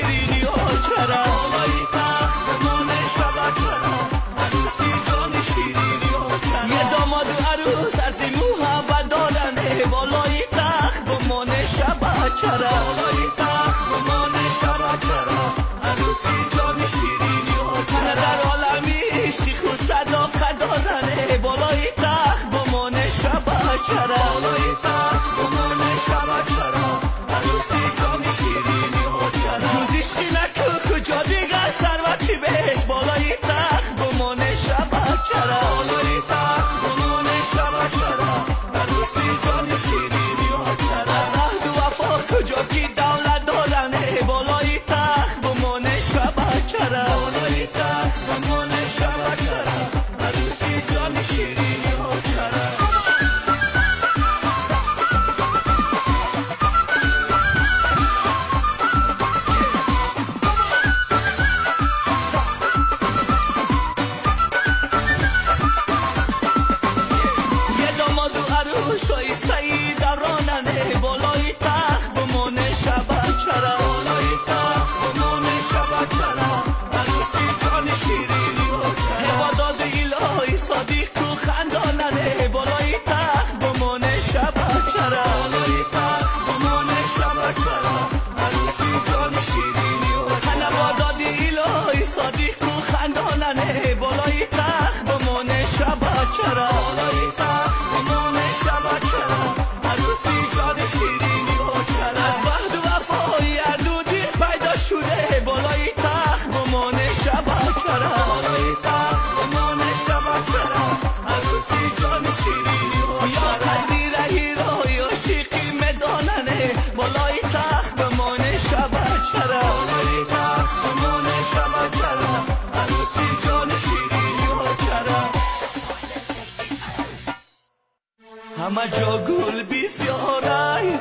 شیرینی و چرا بالای تخت بمونه شب چرا عروسی جان شیرینی و چرا یه داماد و عروس از این محبت دارنه بالای تخت بمونه شب چرا بالای تخت بمونه شب چرا عروسی جان شیرینی و چرا در عالمی عشقی خود صداقت دارنه بالای تخت بمونه شب چرا بالای تخت بمونه شب چرا عروسی جان شیرینی و چرا جوز عشقی نکن کجا دیگر ثروتی بهش بالای تخت بمونه شب چرا بالای تخت بمونه شب چرا عروسی جان شیرینی و چرا از عهد و وفا کجا کی دولت دارنه بالای تخت بمونه شب چرا بالای تخت بمونه شب چرا عروسی جان شیرینی و چرا شایسته‌ای در راننه بالای تخت بمونه شب چرا بالای تخت بمونه شب چرا عروسی جان شیرینی و چرا عبادات الهی صادق و خنداننه بالای تخت بمونه شب چرا بالای تخت بمونه شب چرا عروسی جان شیرینی و چرا عبادات الهی صادق و خنداننه بالای تخت بمونه شب چرا بالای تخت بمونه شب چرا عروسی جان شیرینی و چرا از وحد و وفای عدودی پیدا شده بالای تخت بمونه شب چرا بالای تخت بمونه شب چرا عروسی جان شیرینی و یا تقدیر هیرای عاشقی مداننه بالای تخت بمونه شب چرا بالای تخت بمونه شب چرا عروسی جان شیرینی و چرا همه جا گل بسیاره